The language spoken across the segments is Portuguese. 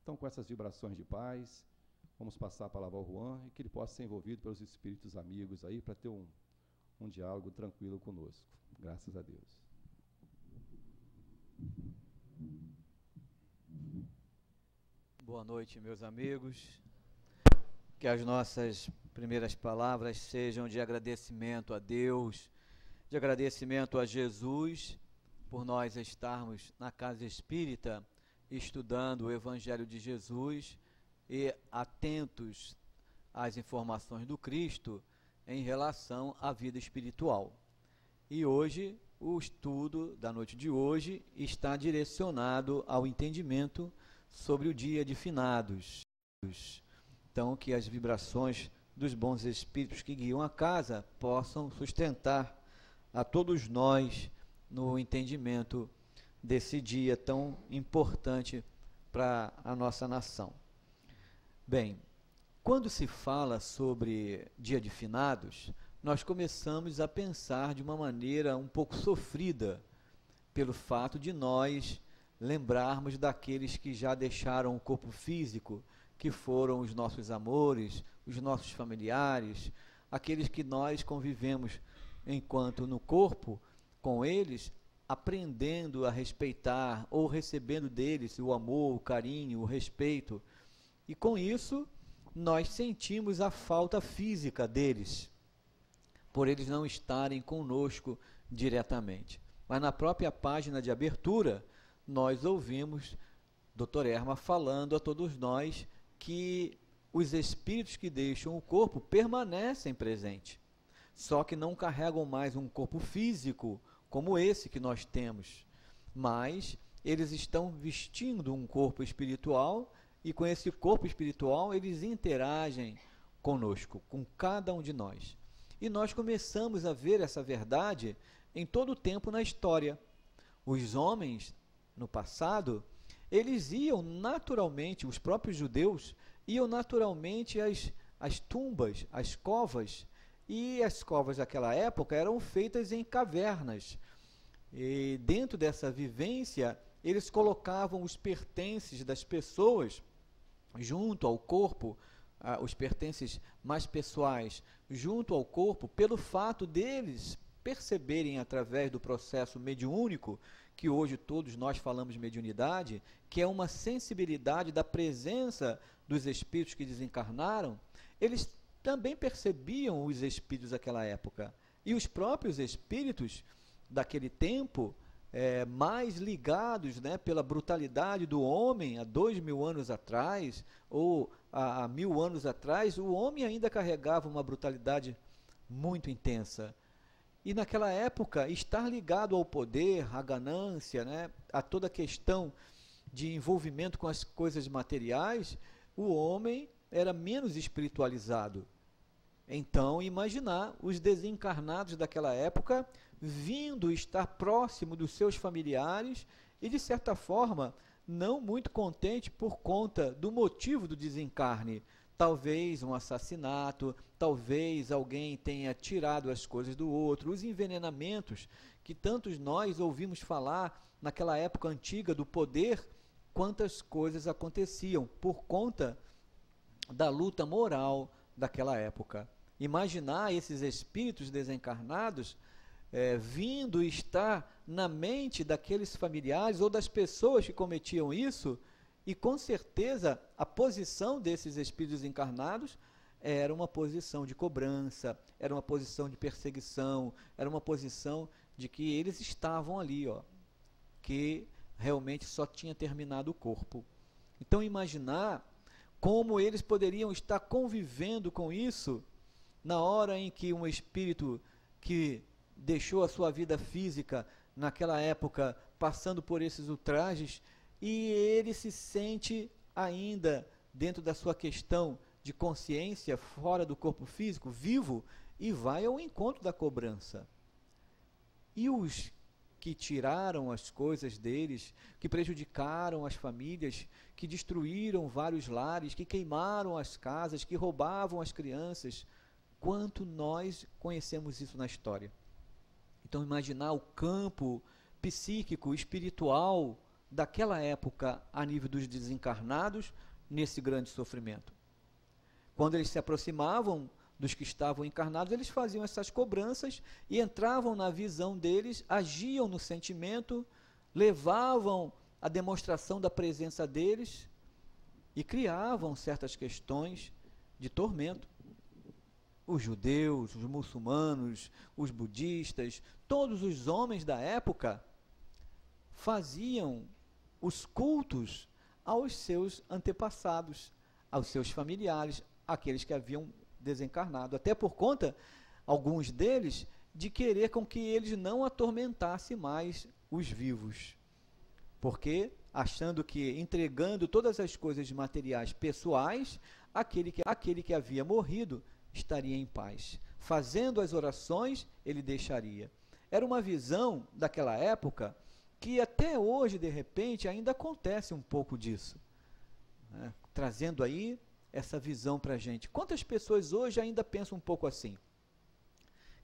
Então, com essas vibrações de paz, vamos passar a palavra ao Juan e que ele possa ser envolvido pelos espíritos amigos aí para ter um diálogo tranquilo conosco. Graças a Deus. Boa noite, meus amigos. Que as nossas primeiras palavras sejam de agradecimento a Deus, de agradecimento a Jesus, por nós estarmos na Casa Espírita, estudando o Evangelho de Jesus e atentos às informações do Cristo em relação à vida espiritual. E hoje, o estudo da noite de hoje está direcionado ao entendimento sobre o dia de finados. Então, que as vibrações dos bons espíritos que guiam a casa possam sustentar a todos nós no entendimento desse dia tão importante para a nossa nação. Bem, quando se fala sobre dia de finados, nós começamos a pensar de uma maneira um pouco sofrida pelo fato de nós lembrarmos daqueles que já deixaram o corpo físico, que foram os nossos amores, os nossos familiares, aqueles que nós convivemos enquanto no corpo com eles, aprendendo a respeitar ou recebendo deles o amor, o carinho, o respeito. E com isso, nós sentimos a falta física deles, por eles não estarem conosco diretamente. Mas na própria página de abertura, nós ouvimos Dr. Erma falando a todos nós que os espíritos que deixam o corpo permanecem presentes, só que não carregam mais um corpo físico como esse que nós temos, mas eles estão vestindo um corpo espiritual e com esse corpo espiritual eles interagem conosco, com cada um de nós. E nós começamos a ver essa verdade em todo o tempo na história. Os homens, no passado, eles iam naturalmente, os próprios judeus, iam naturalmente às tumbas, às covas, e as covas daquela época eram feitas em cavernas. E dentro dessa vivência, eles colocavam os pertences das pessoas junto ao corpo, os pertences mais pessoais, junto ao corpo, pelo fato deles perceberem através do processo mediúnico, que hoje todos nós falamos mediunidade, que é uma sensibilidade da presença dos espíritos que desencarnaram. Eles também percebiam os espíritos daquela época. E os próprios espíritos daquele tempo, mais ligados, né, pela brutalidade do homem há 2000 anos atrás, ou há 1000 anos atrás, o homem ainda carregava uma brutalidade muito intensa. E naquela época, estar ligado ao poder, à ganância, né, a toda a questão de envolvimento com as coisas materiais, o homem era menos espiritualizado. Então, imaginar os desencarnados daquela época vindo estar próximo dos seus familiares e, de certa forma, não muito contente por conta do motivo do desencarne. Talvez um assassinato, talvez alguém tenha tirado as coisas do outro, os envenenamentos que tantos nós ouvimos falar naquela época antiga do poder, quantas coisas aconteciam por conta da luta moral daquela época. Imaginar esses espíritos desencarnados vindo estar na mente daqueles familiares ou das pessoas que cometiam isso, e com certeza a posição desses espíritos encarnados era uma posição de cobrança, era uma posição de perseguição, era uma posição de que eles estavam ali, que realmente só tinha terminado o corpo. Então imaginar como eles poderiam estar convivendo com isso na hora em que um espírito que deixou a sua vida física naquela época passando por esses ultrajes, e ele se sente ainda dentro da sua questão de consciência, fora do corpo físico, vivo, e vai ao encontro da cobrança. E os que tiraram as coisas deles, que prejudicaram as famílias, que destruíram vários lares, que queimaram as casas, que roubavam as crianças, quanto nós conhecemos isso na história. Então imaginar o campo psíquico, espiritual daquela época a nível dos desencarnados nesse grande sofrimento. Quando eles se aproximavam dos que estavam encarnados, eles faziam essas cobranças e entravam na visão deles, agiam no sentimento, levavam a demonstração da presença deles e criavam certas questões de tormento. Os judeus, os muçulmanos, os budistas, todos os homens da época faziam os cultos aos seus antepassados, aos seus familiares, aqueles que haviam desencarnado, até por conta, alguns deles, de querer com que eles não atormentassem mais os vivos, porque achando que entregando todas as coisas materiais pessoais, aquele que havia morrido estaria em paz. Fazendo as orações, ele deixaria. Era uma visão daquela época que até hoje, de repente, ainda acontece um pouco disso, né? Trazendo aí essa visão para a gente. Quantas pessoas hoje ainda pensam um pouco assim?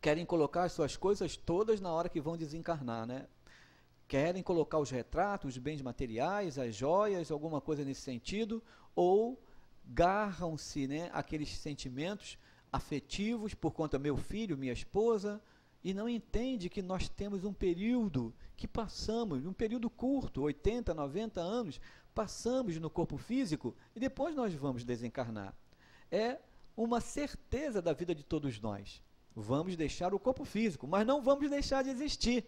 Querem colocar as suas coisas todas na hora que vão desencarnar, né? Querem colocar os retratos, os bens materiais, as joias, alguma coisa nesse sentido, ou garram-se, né, aqueles sentimentos afetivos por conta meu filho, minha esposa, e não entende que nós temos um período que passamos, um período curto, 80, 90 anos, passamos no corpo físico e depois nós vamos desencarnar. É uma certeza da vida de todos nós. Vamos deixar o corpo físico, mas não vamos deixar de existir.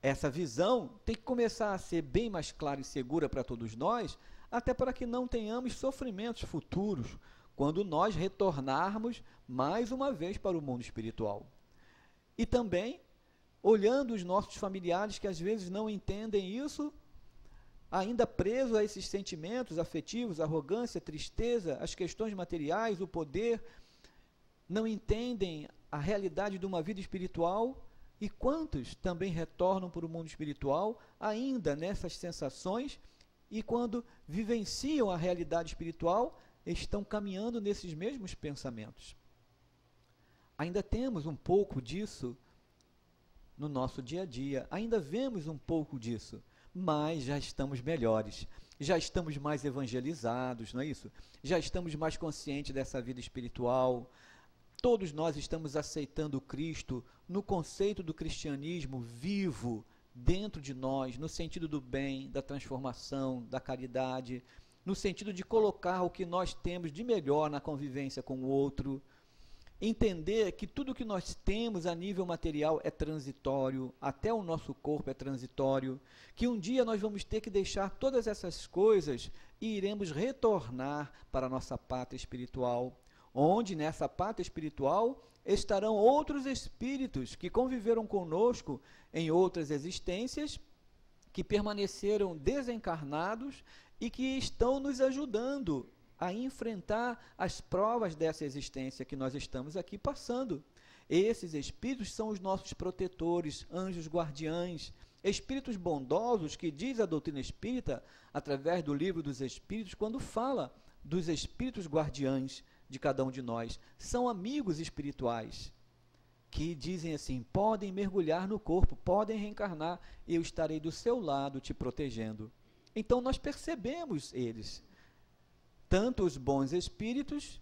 Essa visão tem que começar a ser bem mais clara e segura para todos nós, até para que não tenhamos sofrimentos futuros, quando nós retornarmos mais uma vez para o mundo espiritual. E também, olhando os nossos familiares que às vezes não entendem isso, ainda presos a esses sentimentos afetivos, arrogância, tristeza, as questões materiais, o poder, não entendem a realidade de uma vida espiritual, e quantos também retornam para o mundo espiritual ainda nessas sensações, e quando vivenciam a realidade espiritual, estão caminhando nesses mesmos pensamentos. Ainda temos um pouco disso no nosso dia a dia, ainda vemos um pouco disso, mas já estamos melhores, já estamos mais evangelizados, não é isso? Já estamos mais conscientes dessa vida espiritual. Todos nós estamos aceitando Cristo no conceito do cristianismo vivo dentro de nós, no sentido do bem, da transformação, da caridade, no sentido de colocar o que nós temos de melhor na convivência com o outro. Entender que tudo que nós temos a nível material é transitório, até o nosso corpo é transitório, que um dia nós vamos ter que deixar todas essas coisas e iremos retornar para a nossa pátria espiritual, onde nessa pátria espiritual estarão outros espíritos que conviveram conosco em outras existências, que permaneceram desencarnados e que estão nos ajudando a enfrentar as provas dessa existência que nós estamos aqui passando. Esses espíritos são os nossos protetores, anjos guardiães, espíritos bondosos que diz a doutrina espírita, através do livro dos espíritos, quando fala dos espíritos guardiães de cada um de nós. São amigos espirituais que dizem assim: podem mergulhar no corpo, podem reencarnar, eu estarei do seu lado te protegendo. Então nós percebemos eles, tanto os bons espíritos,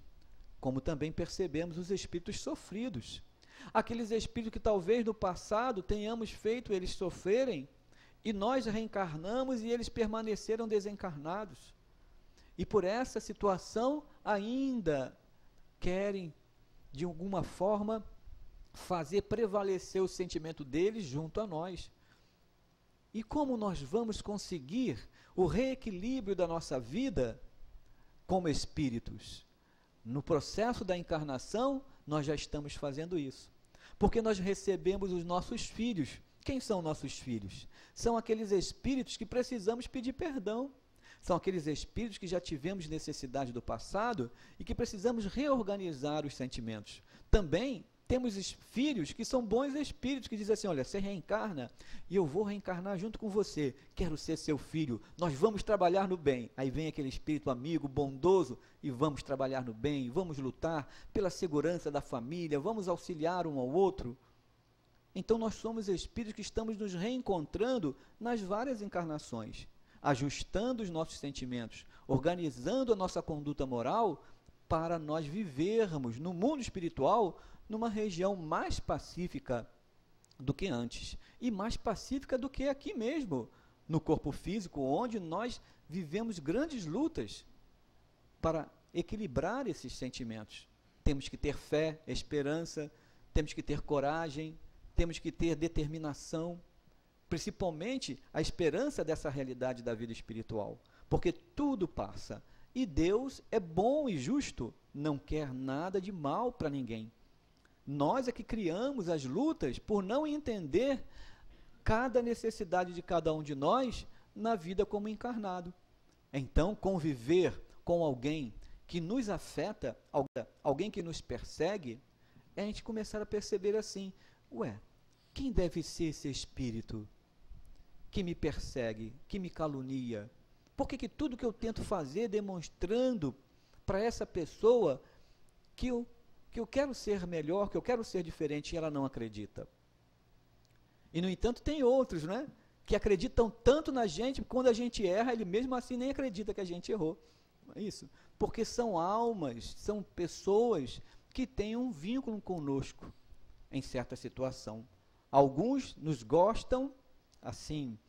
como também percebemos os espíritos sofridos. Aqueles espíritos que talvez no passado tenhamos feito eles sofrerem, e nós reencarnamos e eles permaneceram desencarnados. E por essa situação ainda querem, de alguma forma, fazer prevalecer o sentimento deles junto a nós. E como nós vamos conseguir o reequilíbrio da nossa vida como espíritos? No processo da encarnação, nós já estamos fazendo isso. Porque nós recebemos os nossos filhos. Quem são nossos filhos? São aqueles espíritos que precisamos pedir perdão. São aqueles espíritos que já tivemos necessidade do passado e que precisamos reorganizar os sentimentos. Também temos filhos que são bons espíritos, que dizem assim: olha, você reencarna e eu vou reencarnar junto com você, quero ser seu filho, nós vamos trabalhar no bem. Aí vem aquele espírito amigo, bondoso, e vamos trabalhar no bem, vamos lutar pela segurança da família, vamos auxiliar um ao outro. Então nós somos espíritos que estamos nos reencontrando nas várias encarnações, ajustando os nossos sentimentos, organizando a nossa conduta moral para nós vivermos no mundo espiritual numa região mais pacífica do que antes e mais pacífica do que aqui mesmo, no corpo físico, onde nós vivemos grandes lutas para equilibrar esses sentimentos. Temos que ter fé, esperança, temos que ter coragem, temos que ter determinação, principalmente a esperança dessa realidade da vida espiritual, porque tudo passa, e Deus é bom e justo, não quer nada de mal para ninguém. Nós é que criamos as lutas por não entender cada necessidade de cada um de nós na vida como encarnado. Então, conviver com alguém que nos afeta, alguém que nos persegue, é a gente começar a perceber assim, ué, quem deve ser esse espírito que me persegue, que me calunia? Por que tudo que eu tento fazer demonstrando para essa pessoa que eu quero ser melhor, que eu quero ser diferente, e ela não acredita? E, no entanto, tem outros, né, que acreditam tanto na gente, quando a gente erra, ele mesmo assim nem acredita que a gente errou. Não é isso? Porque são almas, são pessoas que têm um vínculo conosco em certa situação. Alguns nos gostam, assim,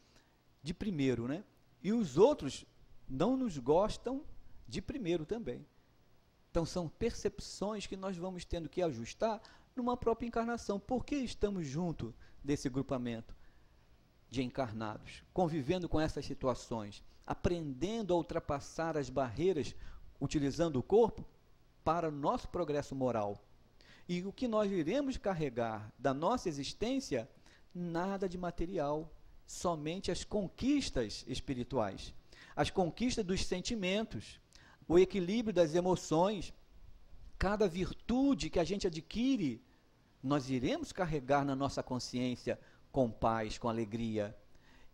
de primeiro, né? E os outros não nos gostam de primeiro também. Então, são percepções que nós vamos tendo que ajustar numa própria encarnação. Por que estamos junto desse grupamento de encarnados, convivendo com essas situações, aprendendo a ultrapassar as barreiras, utilizando o corpo para o nosso progresso moral? E o que nós iremos carregar da nossa existência, nada de material, somente as conquistas espirituais, as conquistas dos sentimentos, o equilíbrio das emoções. Cada virtude que a gente adquire, nós iremos carregar na nossa consciência com paz, com alegria.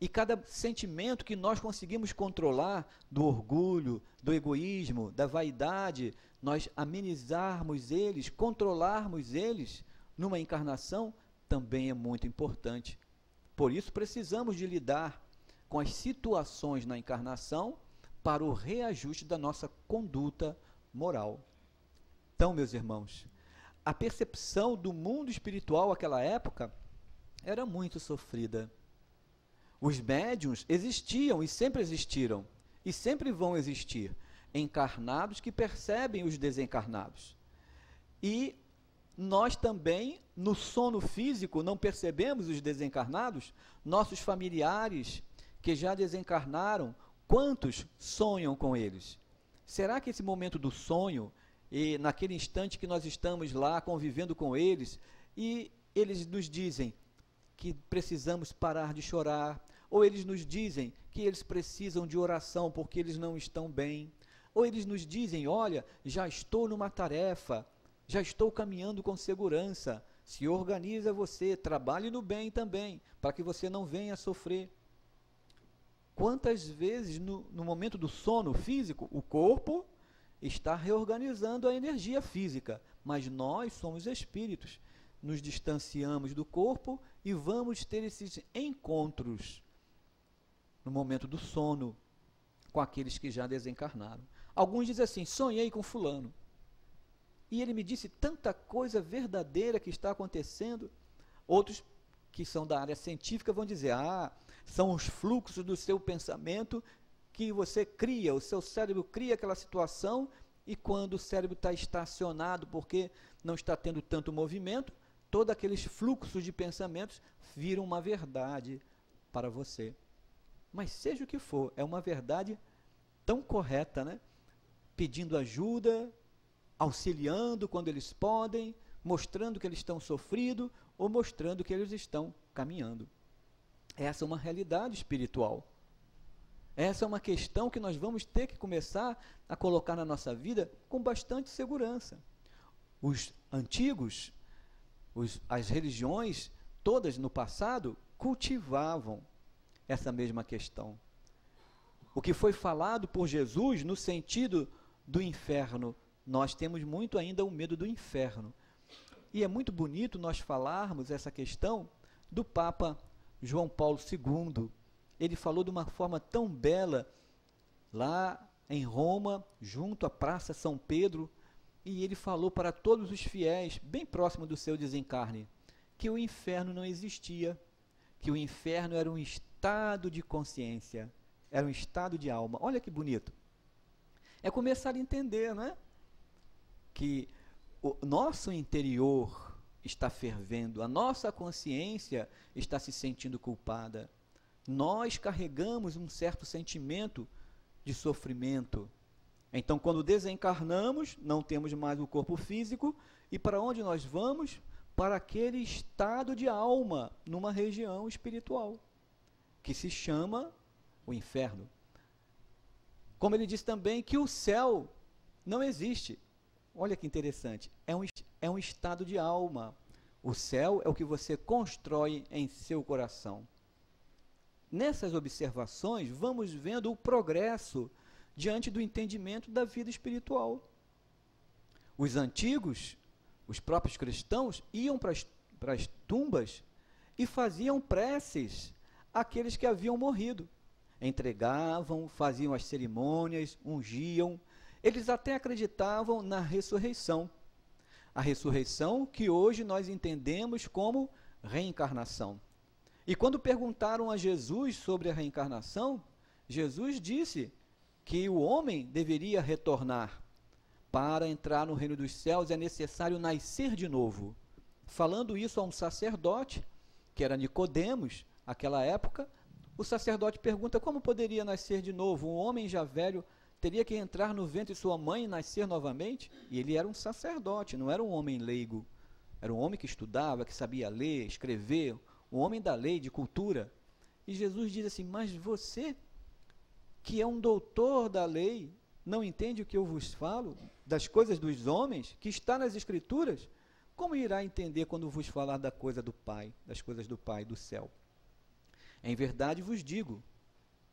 E cada sentimento que nós conseguimos controlar, do orgulho, do egoísmo, da vaidade, nós amenizarmos eles, controlarmos eles numa encarnação, também é muito importante. Por isso precisamos de lidar com as situações na encarnação para o reajuste da nossa conduta moral. Então, meus irmãos, a percepção do mundo espiritual naquela época era muito sofrida. Os médiuns existiam e sempre existiram, e sempre vão existir, encarnados que percebem os desencarnados. E nós também, no sono físico, não percebemos os desencarnados, nossos familiares que já desencarnaram, quantos sonham com eles? Será que esse momento do sonho, e naquele instante que nós estamos lá convivendo com eles, e eles nos dizem que precisamos parar de chorar, ou eles nos dizem que eles precisam de oração porque eles não estão bem, ou eles nos dizem, olha, já estou numa tarefa, já estou caminhando com segurança, se organiza você, trabalhe no bem também, para que você não venha a sofrer. Quantas vezes no momento do sono físico, o corpo está reorganizando a energia física, mas nós somos espíritos, nos distanciamos do corpo e vamos ter esses encontros no momento do sono com aqueles que já desencarnaram. Alguns dizem assim, sonhei com fulano, e ele me disse tanta coisa verdadeira que está acontecendo. Outros que são da área científica vão dizer, são os fluxos do seu pensamento que você cria, o seu cérebro cria aquela situação, e quando o cérebro está estacionado porque não está tendo tanto movimento, todos aqueles fluxos de pensamentos viram uma verdade para você. Mas seja o que for, é uma verdade tão correta, né? Pedindo ajuda, auxiliando quando eles podem, mostrando que eles estão sofridos ou mostrando que eles estão caminhando. Essa é uma realidade espiritual. Essa é uma questão que nós vamos ter que começar a colocar na nossa vida com bastante segurança. Os antigos, as religiões, todas no passado, cultivavam essa mesma questão. O que foi falado por Jesus no sentido do inferno, nós temos muito ainda o medo do inferno. E é muito bonito nós falarmos essa questão do Papa João Paulo II. Ele falou de uma forma tão bela, lá em Roma, junto à Praça São Pedro, e ele falou para todos os fiéis, bem próximo do seu desencarne, que o inferno não existia, que o inferno era um estado de consciência, era um estado de alma. Olha que bonito. É começar a entender, não é? Que o nosso interior está fervendo, a nossa consciência está se sentindo culpada. Nós carregamos um certo sentimento de sofrimento. Então, quando desencarnamos, não temos mais o corpo físico, e para onde nós vamos? Para aquele estado de alma, numa região espiritual, que se chama o inferno. Como ele disse também que o céu não existe. Olha que interessante, é um estado de alma. O céu é o que você constrói em seu coração. Nessas observações, vamos vendo o progresso diante do entendimento da vida espiritual. Os antigos, os próprios cristãos, iam para as tumbas e faziam preces àqueles que haviam morrido. Entregavam, faziam as cerimônias, ungiam. Eles até acreditavam na ressurreição. A ressurreição que hoje nós entendemos como reencarnação. E quando perguntaram a Jesus sobre a reencarnação, Jesus disse que o homem deveria retornar. Para entrar no reino dos céus é necessário nascer de novo. Falando isso a um sacerdote, que era Nicodemos, naquela época, o sacerdote pergunta como poderia nascer de novo. Um homem já velho teria que entrar no ventre de sua mãe e nascer novamente? E ele era um sacerdote, não era um homem leigo. Era um homem que estudava, que sabia ler, escrever, um homem da lei, de cultura. E Jesus diz assim, mas você, que é um doutor da lei, não entende o que eu vos falo, das coisas dos homens, que está nas Escrituras? Como irá entender quando vos falar da coisa do Pai, das coisas do Pai, do céu? Em verdade vos digo,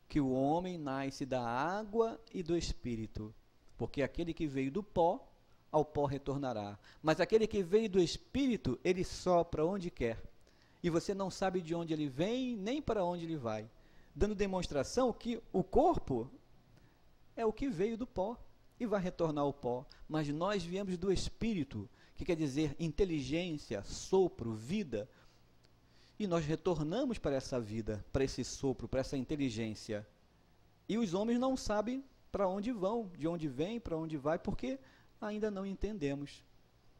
que o homem nasce da água e do Espírito, porque aquele que veio do pó, ao pó retornará. Mas aquele que veio do Espírito, ele sopra onde quer. E você não sabe de onde ele vem, nem para onde ele vai. Dando demonstração que o corpo é o que veio do pó e vai retornar ao pó. Mas nós viemos do Espírito, que quer dizer inteligência, sopro, vida. E nós retornamos para essa vida, para esse sopro, para essa inteligência. E os homens não sabem para onde vão, de onde vêm, para onde vai, porque ainda não entendemos.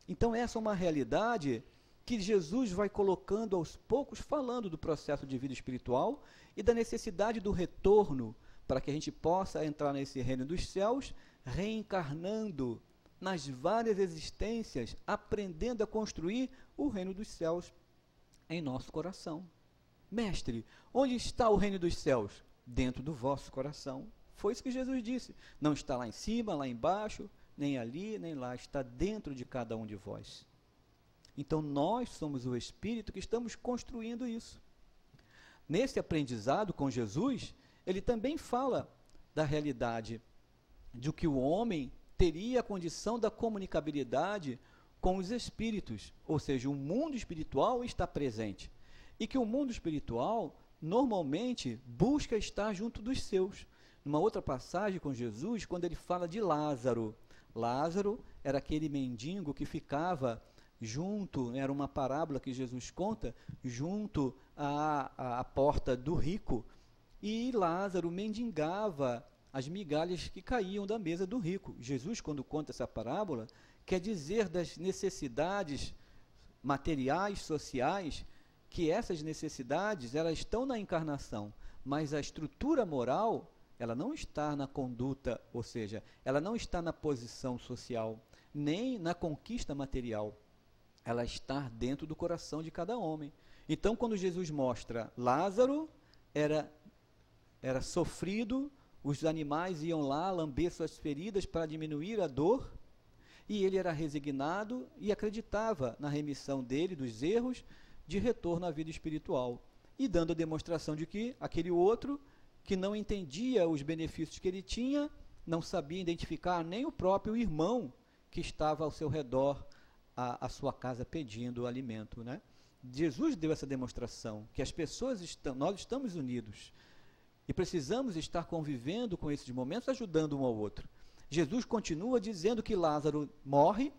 Então essa é uma realidade que Jesus vai colocando aos poucos, falando do processo de vida espiritual e da necessidade do retorno, para que a gente possa entrar nesse reino dos céus, reencarnando nas várias existências, aprendendo a construir o reino dos céus em nosso coração. Mestre, onde está o reino dos céus? Dentro do vosso coração. Foi isso que Jesus disse. Não está lá em cima, lá embaixo, nem ali, nem lá. Está dentro de cada um de vós. Então, nós somos o Espírito que estamos construindo isso. Nesse aprendizado com Jesus, ele também fala da realidade de que o homem teria a condição da comunicabilidade com os espíritos, ou seja, o mundo espiritual está presente. E que o mundo espiritual, normalmente, busca estar junto dos seus. Numa outra passagem com Jesus, quando ele fala de Lázaro. Lázaro era aquele mendigo que ficava junto, era uma parábola que Jesus conta, junto à porta do rico, e Lázaro mendigava as migalhas que caíam da mesa do rico. Jesus, quando conta essa parábola, quer dizer das necessidades materiais, sociais, que essas necessidades, elas estão na encarnação, mas a estrutura moral, ela não está na conduta, ou seja, ela não está na posição social, nem na conquista material. Ela está dentro do coração de cada homem. Então, quando Jesus mostra Lázaro, era sofrido, os animais iam lá lamber suas feridas para diminuir a dor, e ele era resignado e acreditava na remissão dele, dos erros, de retorno à vida espiritual. E dando a demonstração de que aquele outro, que não entendia os benefícios que ele tinha, não sabia identificar nem o próprio irmão que estava ao seu redor, a sua casa pedindo alimento, né? Jesus deu essa demonstração, que as pessoas nós estamos unidos e precisamos estar convivendo com esses momentos, ajudando um ao outro. Jesus continua dizendo que Lázaro morre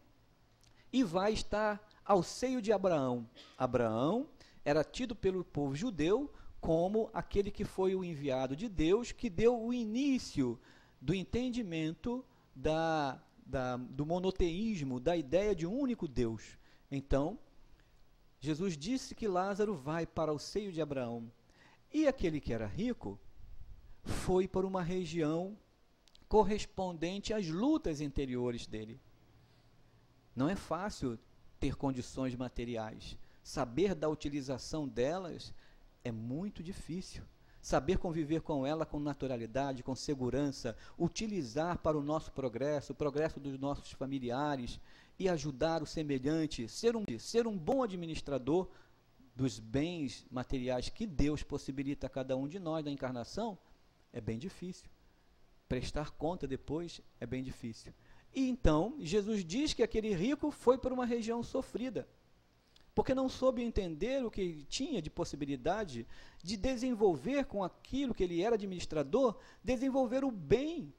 e vai estar ao seio de Abraão. Abraão era tido pelo povo judeu como aquele que foi o enviado de Deus, que deu o início do entendimento do monoteísmo, da ideia de um único Deus. Então, Jesus disse que Lázaro vai para o seio de Abraão. E aquele que era rico foi para uma região correspondente às lutas interiores dele. Não é fácil ter condições materiais. Saber da utilização delas é muito difícil. Saber conviver com ela com naturalidade, com segurança, utilizar para o nosso progresso, o progresso dos nossos familiares e ajudar o semelhante, ser um bom administrador dos bens materiais que Deus possibilita a cada um de nós na encarnação, é bem difícil. Prestar conta depois é bem difícil. E então, Jesus diz que aquele rico foi para uma região sofrida, porque não soube entender o que ele tinha de possibilidade de desenvolver com aquilo que ele era administrador, desenvolver o bem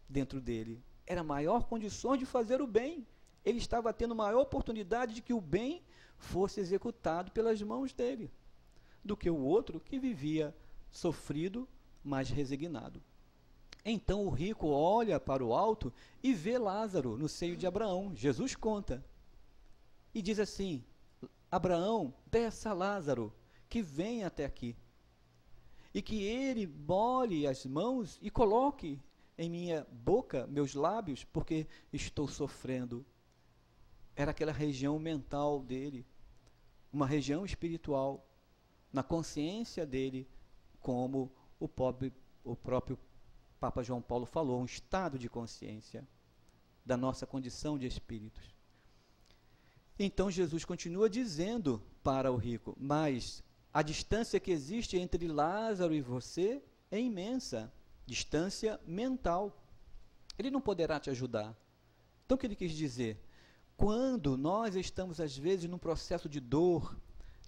dentro dele. Era maior condição de fazer o bem. Ele estava tendo maior oportunidade de que o bem fosse executado pelas mãos dele, do que o outro que vivia sofrido, mas resignado. Então o rico olha para o alto e vê Lázaro no seio de Abraão. Jesus conta e diz assim: Abraão, peça a Lázaro que venha até aqui e que ele molhe as mãos e coloque em minha boca meus lábios, porque estou sofrendo. Era aquela região mental dele, uma região espiritual, na consciência dele, como o próprio Papa João Paulo falou, um estado de consciência da nossa condição de espíritos. Então Jesus continua dizendo para o rico: mas a distância que existe entre Lázaro e você é imensa, distância mental. Ele não poderá te ajudar. Então o que ele quis dizer? Quando nós estamos às vezes num processo de dor,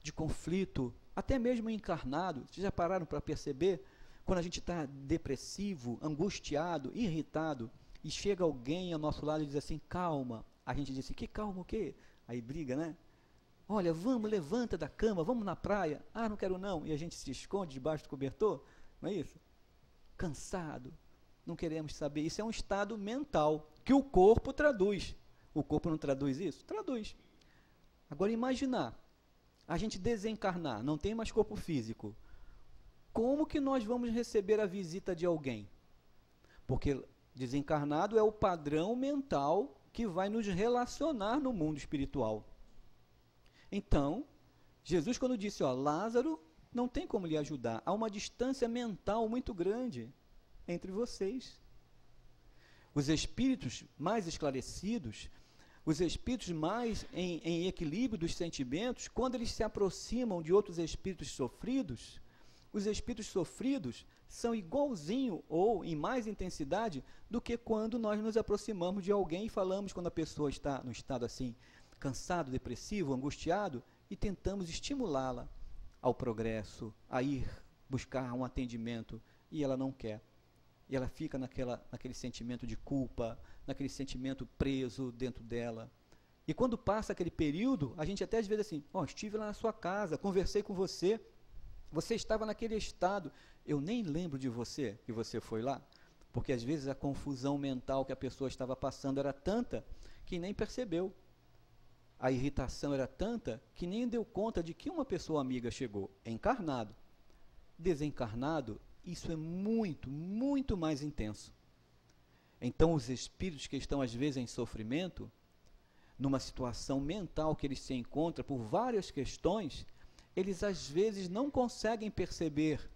de conflito, até mesmo encarnado, vocês já pararam para perceber? Quando a gente está depressivo, angustiado, irritado, e chega alguém ao nosso lado e diz assim: calma. A gente diz assim: que calma o quê? Aí briga, né? Olha, vamos, levanta da cama, vamos na praia. Ah, não quero não. E a gente se esconde debaixo do cobertor, não é isso? Cansado, não queremos saber. Isso é um estado mental que o corpo traduz. O corpo não traduz isso? Traduz. Agora imaginar, a gente desencarnar, não tem mais corpo físico. Como que nós vamos receber a visita de alguém? Porque desencarnado é o padrão mental que vai nos relacionar no mundo espiritual. Então, Jesus quando disse, Lázaro não tem como lhe ajudar, há uma distância mental muito grande entre vocês. Os espíritos mais esclarecidos, os espíritos mais em equilíbrio dos sentimentos, quando eles se aproximam de outros espíritos sofridos, os espíritos sofridos são igualzinho ou em mais intensidade do que quando nós nos aproximamos de alguém e falamos quando a pessoa está no estado assim, cansado, depressivo, angustiado, e tentamos estimulá-la ao progresso, a ir buscar um atendimento, e ela não quer. E ela fica naquele sentimento de culpa, naquele sentimento preso dentro dela. E quando passa aquele período, a gente até às vezes assim, estive lá na sua casa, conversei com você, você estava naquele estado, eu nem lembro de você, que você foi lá, porque às vezes a confusão mental que a pessoa estava passando era tanta que nem percebeu. A irritação era tanta que nem deu conta de que uma pessoa amiga chegou, encarnado. Desencarnado, isso é muito, muito mais intenso. Então os espíritos que estão às vezes em sofrimento, numa situação mental que eles se encontram por várias questões, eles às vezes não conseguem perceber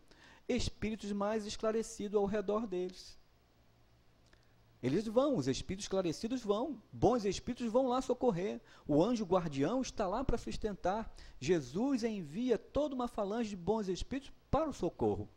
espíritos mais esclarecidos ao redor deles. Eles vão, os espíritos esclarecidos vão, bons espíritos vão lá socorrer, o anjo guardião está lá para sustentar, Jesus envia toda uma falange de bons espíritos para o socorro.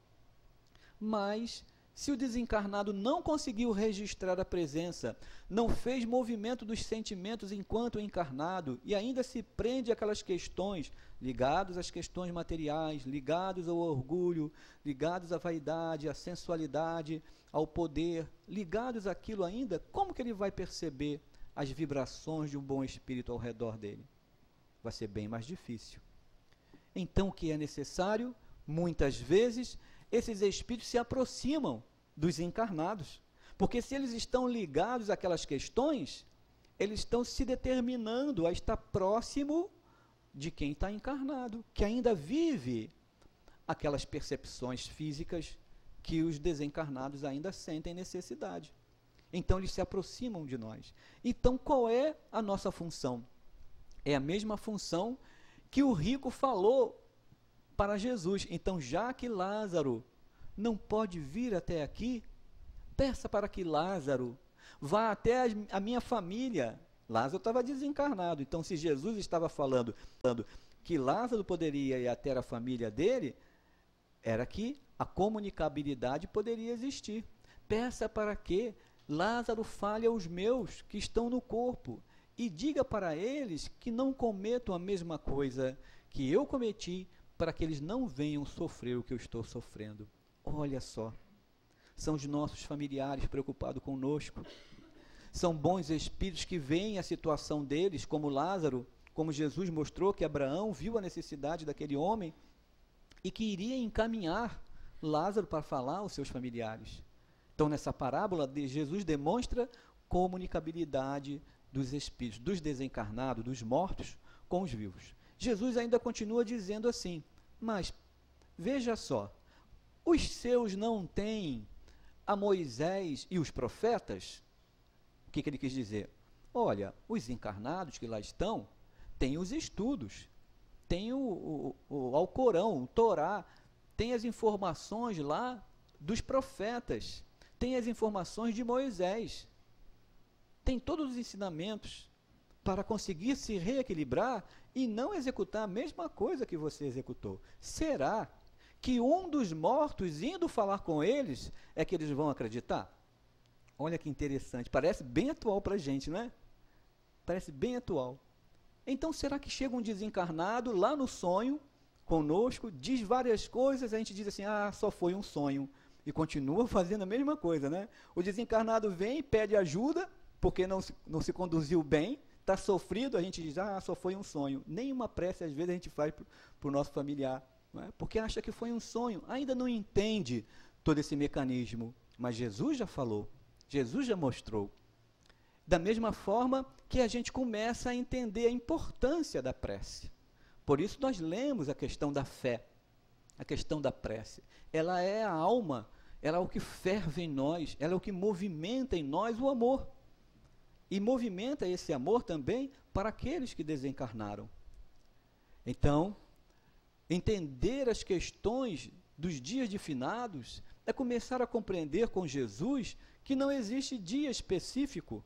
Mas Se o desencarnado não conseguiu registrar a presença, não fez movimento dos sentimentos enquanto encarnado e ainda se prende àquelas questões ligadas às questões materiais, ligados ao orgulho, ligados à vaidade, à sensualidade, ao poder, ligados àquilo ainda, como que ele vai perceber as vibrações de um bom espírito ao redor dele? Vai ser bem mais difícil. Então, o que é necessário? Muitas vezes, esses espíritos se aproximam dos encarnados, porque se eles estão ligados àquelas questões, eles estão se determinando a estar próximo de quem está encarnado, que ainda vive aquelas percepções físicas que os desencarnados ainda sentem necessidade. Então, eles se aproximam de nós. Então, qual é a nossa função? É a mesma função que o rico falou para Jesus. Então, já que Lázaro não pode vir até aqui, peça para que Lázaro vá até a minha família. Lázaro estava desencarnado, então se Jesus estava falando que Lázaro poderia ir até a família dele, era que a comunicabilidade poderia existir. Peça para que Lázaro fale aos meus que estão no corpo e diga para eles que não cometam a mesma coisa que eu cometi, para que eles não venham sofrer o que eu estou sofrendo. Olha só, são os nossos familiares preocupados conosco, são bons espíritos que veem a situação deles, como Lázaro, como Jesus mostrou que Abraão viu a necessidade daquele homem e que iria encaminhar Lázaro para falar aos seus familiares. Então, nessa parábola, Jesus demonstra comunicabilidade dos espíritos, dos desencarnados, dos mortos com os vivos. Jesus ainda continua dizendo assim, mas veja só, os seus não têm a Moisés e os profetas? O que ele quis dizer? Olha, os encarnados que lá estão, têm os estudos, têm o Alcorão, o Torá, tem as informações lá dos profetas, tem as informações de Moisés, tem todos os ensinamentos para conseguir se reequilibrar e não executar a mesma coisa que você executou. Será que um dos mortos indo falar com eles é que eles vão acreditar? Olha que interessante, parece bem atual para a gente, não é? Parece bem atual. Então, será que chega um desencarnado lá no sonho, conosco, diz várias coisas, a gente diz assim, só foi um sonho, e continua fazendo a mesma coisa, né? O desencarnado vem e pede ajuda, porque não se conduziu bem, está sofrido, a gente diz, só foi um sonho. Nenhuma prece, às vezes, a gente faz para o nosso familiar, não é? Porque acha que foi um sonho, ainda não entende todo esse mecanismo, mas Jesus já falou, Jesus já mostrou. Da mesma forma que a gente começa a entender a importância da prece. Por isso nós lemos a questão da fé, a questão da prece. Ela é a alma, ela é o que ferve em nós, ela é o que movimenta em nós o amor. E movimenta esse amor também para aqueles que desencarnaram. Então, entender as questões dos dias de finados é começar a compreender com Jesus que não existe dia específico.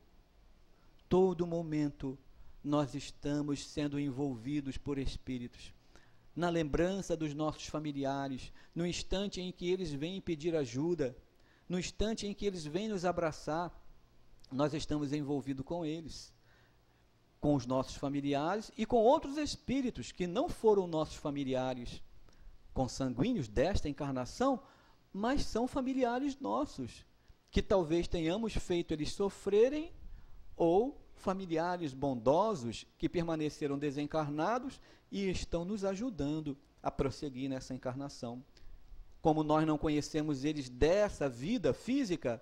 Todo momento nós estamos sendo envolvidos por espíritos. Na lembrança dos nossos familiares, no instante em que eles vêm pedir ajuda, no instante em que eles vêm nos abraçar, nós estamos envolvidos com eles, com os nossos familiares e com outros espíritos que não foram nossos familiares consanguíneos desta encarnação, mas são familiares nossos, que talvez tenhamos feito eles sofrerem, ou familiares bondosos que permaneceram desencarnados e estão nos ajudando a prosseguir nessa encarnação. Como nós não conhecemos eles dessa vida física,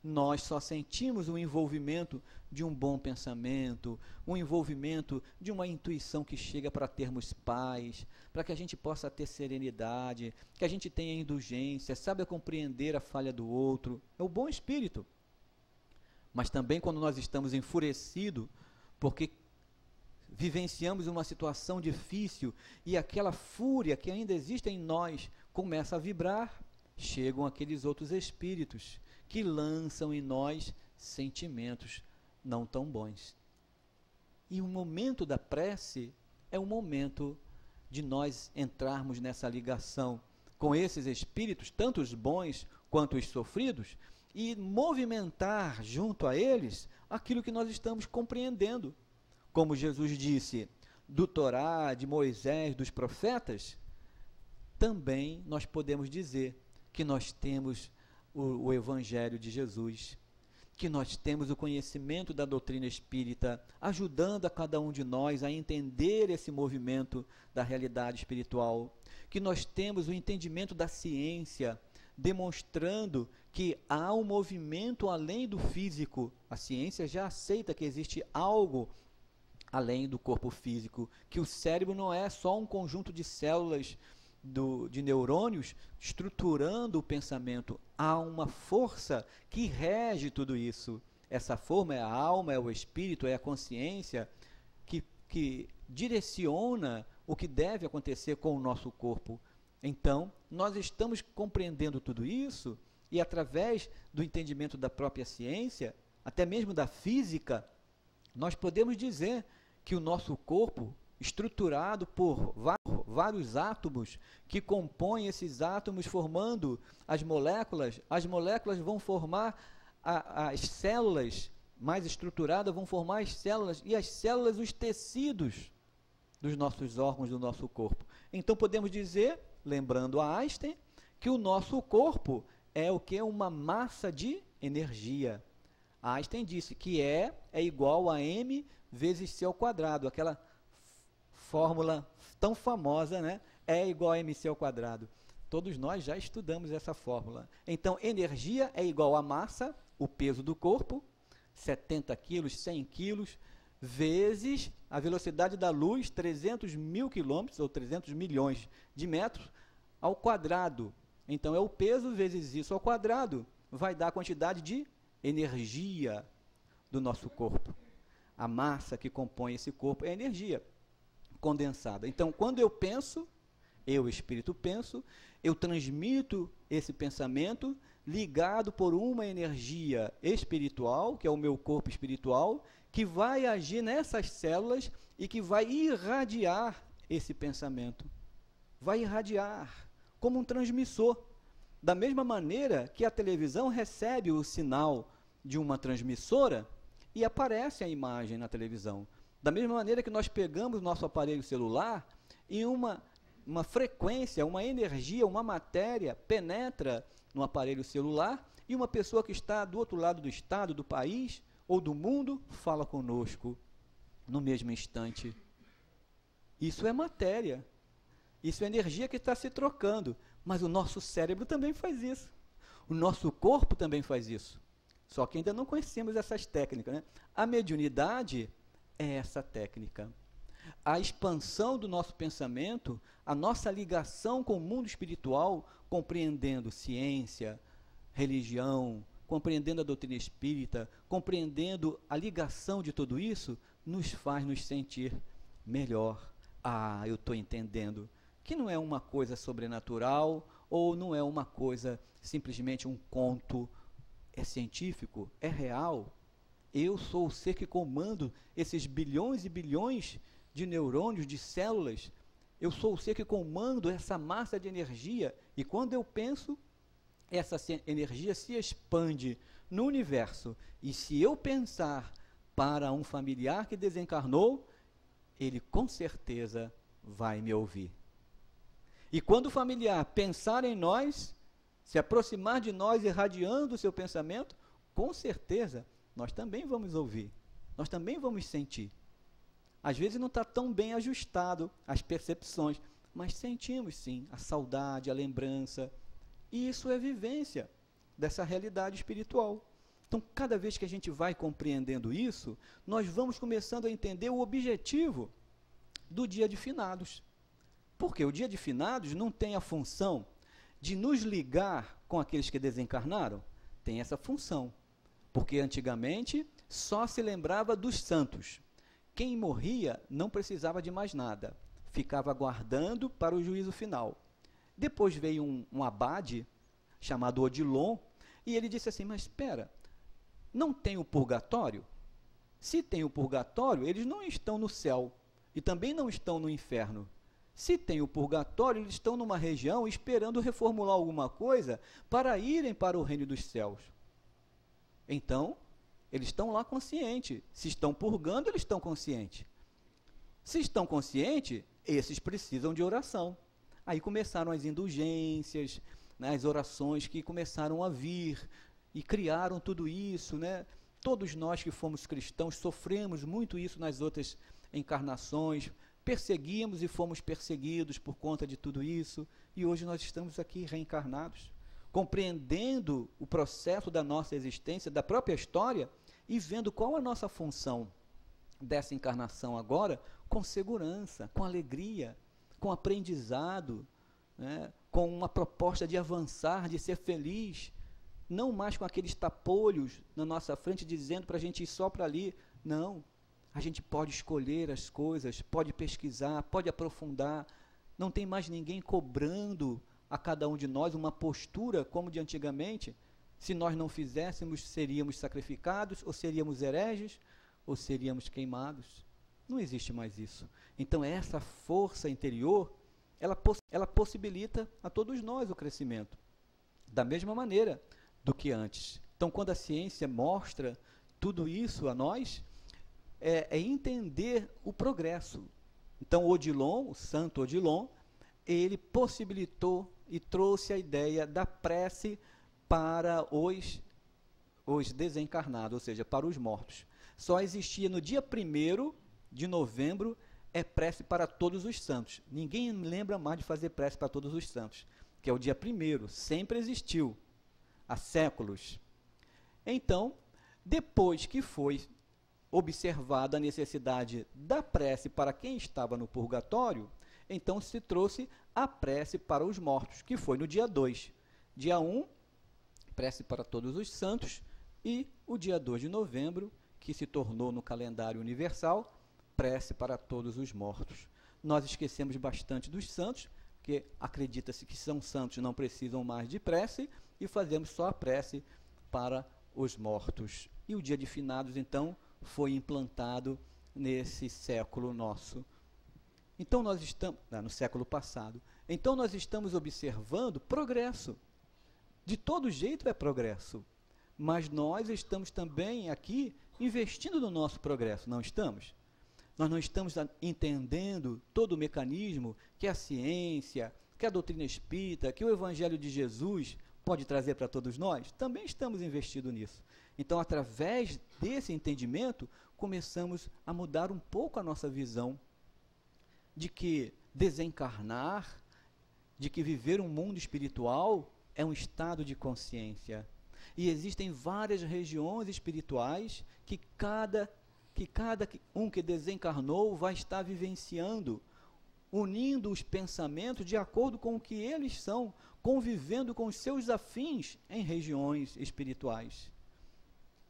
nós só sentimos o envolvimento de um bom pensamento, o envolvimento de uma intuição que chega para termos paz, para que a gente possa ter serenidade, que a gente tenha indulgência, saiba compreender a falha do outro. É o bom espírito. Mas também quando nós estamos enfurecidos, porque vivenciamos uma situação difícil e aquela fúria que ainda existe em nós começa a vibrar, chegam aqueles outros espíritos que lançam em nós sentimentos não tão bons. E o momento da prece é o momento de nós entrarmos nessa ligação com esses espíritos, tanto os bons quanto os sofridos, e movimentar junto a eles aquilo que nós estamos compreendendo. Como Jesus disse, do Torá, de Moisés, dos profetas, também nós podemos dizer que nós temos o Evangelho de Jesus, que nós temos o conhecimento da doutrina espírita, ajudando a cada um de nós a entender esse movimento da realidade espiritual, que nós temos o entendimento da ciência, demonstrando que há um movimento além do físico. A ciência já aceita que existe algo além do corpo físico, que o cérebro não é só um conjunto de células de neurônios estruturando o pensamento. Há uma força que rege tudo isso. Essa forma é a alma, é o espírito, é a consciência que direciona o que deve acontecer com o nosso corpo. Então, nós estamos compreendendo tudo isso e, através do entendimento da própria ciência, até mesmo da física, nós podemos dizer que o nosso corpo, estruturado por vários átomos que compõem esses átomos formando as moléculas vão formar as células mais estruturadas, vão formar as células, e as células os tecidos dos nossos órgãos, do nosso corpo. Então podemos dizer, lembrando a Einstein, que o nosso corpo é o que? Uma massa de energia. Einstein disse que é igual a m vezes c ao quadrado, aquela fórmula tão famosa, né? É igual a mc ao quadrado. Todos nós já estudamos essa fórmula. Então, energia é igual a massa, o peso do corpo, 70 quilos, 100 quilos, vezes a velocidade da luz, 300 mil quilômetros, ou 300 milhões de metros, ao quadrado. Então, é o peso vezes isso ao quadrado, vai dar a quantidade de energia do nosso corpo. A massa que compõe esse corpo é energia condensada. Então, quando eu penso, eu, espírito, penso, eu transmito esse pensamento ligado por uma energia espiritual, que é o meu corpo espiritual, que vai agir nessas células e que vai irradiar esse pensamento. Vai irradiar como um transmissor. Da mesma maneira que a televisão recebe o sinal de uma transmissora e aparece a imagem na televisão. Da mesma maneira que nós pegamos nosso aparelho celular e uma frequência, uma energia, uma matéria penetra no aparelho celular e uma pessoa que está do outro lado do estado, do país ou do mundo fala conosco no mesmo instante. Isso é matéria. Isso é energia que está se trocando. Mas o nosso cérebro também faz isso. O nosso corpo também faz isso. Só que ainda não conhecemos essas técnicas, né? A mediunidade é essa técnica. A expansão do nosso pensamento, a nossa ligação com o mundo espiritual, compreendendo ciência, religião, compreendendo a doutrina espírita, compreendendo a ligação de tudo isso, nos faz nos sentir melhor. Ah, eu estou entendendo que não é uma coisa sobrenatural ou não é uma coisa simplesmente um conto. É científico, é real. Eu sou o ser que comando esses bilhões e bilhões de neurônios, de células. Eu sou o ser que comando essa massa de energia. E quando eu penso, essa energia se expande no universo. E se eu pensar para um familiar que desencarnou, ele com certeza vai me ouvir. E quando o familiar pensar em nós, se aproximar de nós irradiando o seu pensamento, com certeza nós também vamos ouvir, nós também vamos sentir. Às vezes não está tão bem ajustado as percepções, mas sentimos sim a saudade, a lembrança, e isso é vivência dessa realidade espiritual. Então, cada vez que a gente vai compreendendo isso, nós vamos começando a entender o objetivo do dia de finados. Porque o dia de finados não tem a função de nos ligar com aqueles que desencarnaram? Tem essa função. Porque antigamente só se lembrava dos santos. Quem morria não precisava de mais nada. Ficava aguardando para o juízo final. Depois veio um abade, chamado Odilon, e ele disse assim, mas espera, não tem o purgatório? Se tem o purgatório, eles não estão no céu, e também não estão no inferno. Se tem o purgatório, eles estão numa região esperando reformular alguma coisa para irem para o reino dos céus. Então, eles estão lá conscientes. Se estão purgando, eles estão conscientes. Se estão conscientes, esses precisam de oração. Aí começaram as indulgências, né, as orações que começaram a vir e criaram tudo isso, né? Todos nós que fomos cristãos sofremos muito isso nas outras encarnações, perseguimos e fomos perseguidos por conta de tudo isso, e hoje nós estamos aqui reencarnados, compreendendo o processo da nossa existência, da própria história, e vendo qual a nossa função dessa encarnação agora, com segurança, com alegria, com aprendizado, né, com uma proposta de avançar, de ser feliz, não mais com aqueles tapolhos na nossa frente dizendo para a gente ir só para ali. Não, a gente pode escolher as coisas, pode pesquisar, pode aprofundar, não tem mais ninguém cobrando a cada um de nós uma postura como de antigamente. Se nós não fizéssemos, seríamos sacrificados, ou seríamos hereges, ou seríamos queimados. Não existe mais isso. Então essa força interior, ela possibilita a todos nós o crescimento, da mesma maneira do que antes. Então quando a ciência mostra tudo isso a nós, é entender o progresso. Então Odilon, o santo Odilon, ele possibilitou e trouxe a ideia da prece para os desencarnados, ou seja, para os mortos. Só existia no dia 1º de novembro, prece para todos os santos. Ninguém lembra mais de fazer prece para todos os santos, que é o dia 1º, sempre existiu, há séculos. Então, depois que foi observada a necessidade da prece para quem estava no purgatório, então se trouxe a prece para os mortos, que foi no dia 2. Dia 1, prece para todos os santos, e o dia 2 de novembro, que se tornou no calendário universal, prece para todos os mortos. Nós esquecemos bastante dos santos, que acredita-se que são santos, não precisam mais de prece, e fazemos só a prece para os mortos. E o dia de finados, então, foi implantado nesse século nosso. Então nós estamos, no século passado, então nós estamos observando progresso. De todo jeito é progresso, mas nós estamos também aqui investindo no nosso progresso, não estamos? Nós não estamos entendendo todo o mecanismo que a ciência, que a doutrina espírita, que o Evangelho de Jesus pode trazer para todos nós? Também estamos investindo nisso. Então, através desse entendimento, começamos a mudar um pouco a nossa visão de que desencarnar, de que viver um mundo espiritual é um estado de consciência. E existem várias regiões espirituais que cada um que desencarnou vai estar vivenciando, unindo os pensamentos de acordo com o que eles são, convivendo com os seus afins em regiões espirituais.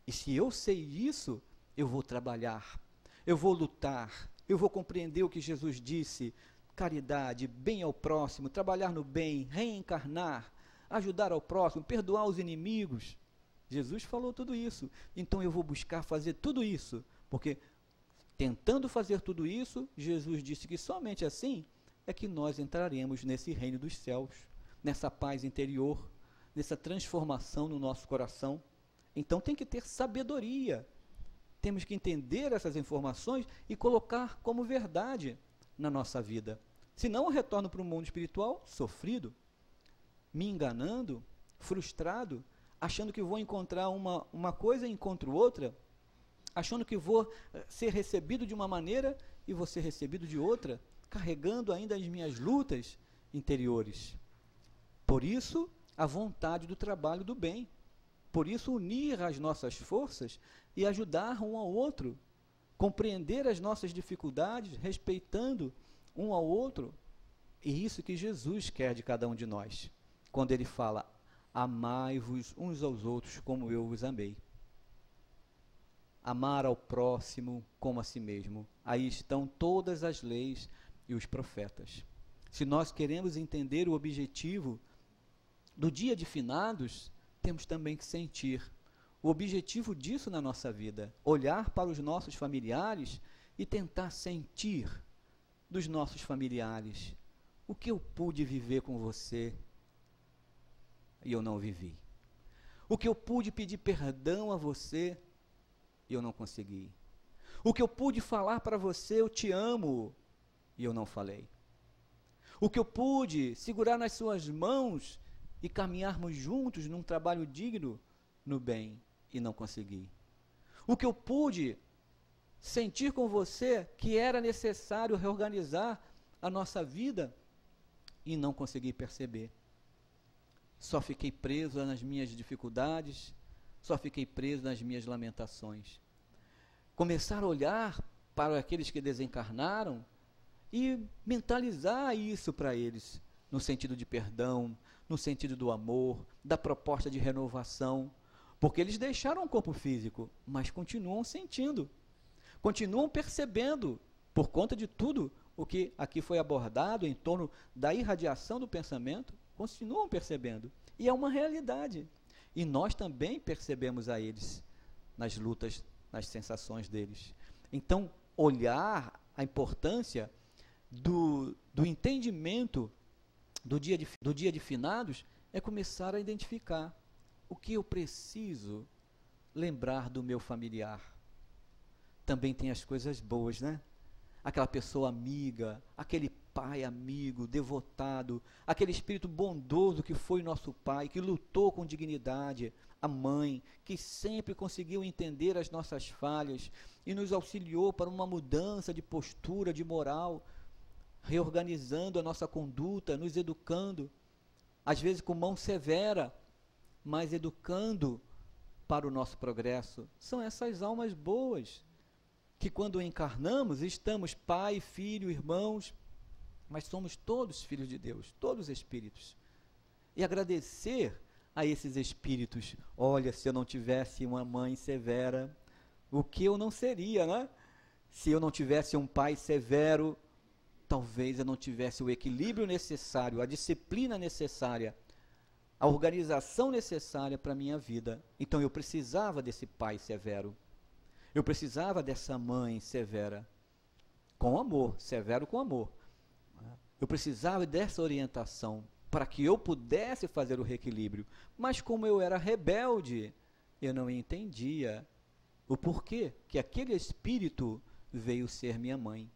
E se eu sei isso, eu vou trabalhar, eu vou lutar, eu vou compreender o que Jesus disse: caridade, bem ao próximo, trabalhar no bem, reencarnar, ajudar ao próximo, perdoar os inimigos. Jesus falou tudo isso. Então eu vou buscar fazer tudo isso, porque tentando fazer tudo isso, Jesus disse que somente assim é que nós entraremos nesse reino dos céus, nessa paz interior, nessa transformação no nosso coração. Então tem que ter sabedoria. Temos que entender essas informações e colocar como verdade na nossa vida. Senão eu retorno para o mundo espiritual sofrido, me enganando, frustrado, achando que vou encontrar uma coisa e encontro outra, achando que vou ser recebido de uma maneira e vou ser recebido de outra, carregando ainda as minhas lutas interiores. Por isso, a vontade do trabalho do bem. Por isso, unir as nossas forças e ajudar um ao outro, compreender as nossas dificuldades, respeitando um ao outro. E isso que Jesus quer de cada um de nós, quando ele fala: amai-vos uns aos outros como eu vos amei. Amar ao próximo como a si mesmo. Aí estão todas as leis e os profetas. Se nós queremos entender o objetivo do dia de finados, temos também que sentir o objetivo disso na nossa vida. Olhar para os nossos familiares e tentar sentir dos nossos familiares O que eu pude viver com você e eu não vivi? O que eu pude pedir perdão a você e eu não consegui? O que eu pude falar para você, eu te amo, e eu não falei? O que eu pude segurar nas suas mãos e caminharmos juntos num trabalho digno, no bem, e não consegui? O que eu pude sentir com você que era necessário reorganizar a nossa vida e não consegui perceber? Só fiquei preso nas minhas dificuldades, só fiquei preso nas minhas lamentações. Começar a olhar para aqueles que desencarnaram e mentalizar isso para eles, no sentido de perdão, no sentido do amor, da proposta de renovação, porque eles deixaram o corpo físico, mas continuam sentindo, continuam percebendo, por conta de tudo o que aqui foi abordado em torno da irradiação do pensamento, continuam percebendo, e é uma realidade, e nós também percebemos a eles, nas lutas, nas sensações deles. Então, olhar a importância do entendimento do dia de finados é começar a identificar o que eu preciso lembrar do meu familiar. Também tem as coisas boas, né? Aquela pessoa amiga, aquele pai amigo, devotado, aquele espírito bondoso que foi nosso pai, que lutou com dignidade, a mãe, que sempre conseguiu entender as nossas falhas e nos auxiliou para uma mudança de postura, de moral, reorganizando a nossa conduta, nos educando, às vezes com mão severa, mas educando para o nosso progresso. São essas almas boas, que quando encarnamos, estamos pai, filho, irmãos, mas somos todos filhos de Deus, todos espíritos. E agradecer a esses espíritos. Olha, se eu não tivesse uma mãe severa, o que eu não seria, né? Se eu não tivesse um pai severo, talvez eu não tivesse o equilíbrio necessário, a disciplina necessária, a organização necessária para a minha vida. Então eu precisava desse pai severo. Eu precisava dessa mãe severa, com amor, severo com amor. Eu precisava dessa orientação para que eu pudesse fazer o reequilíbrio. Mas como eu era rebelde, eu não entendia o porquê que aquele espírito veio ser minha mãe,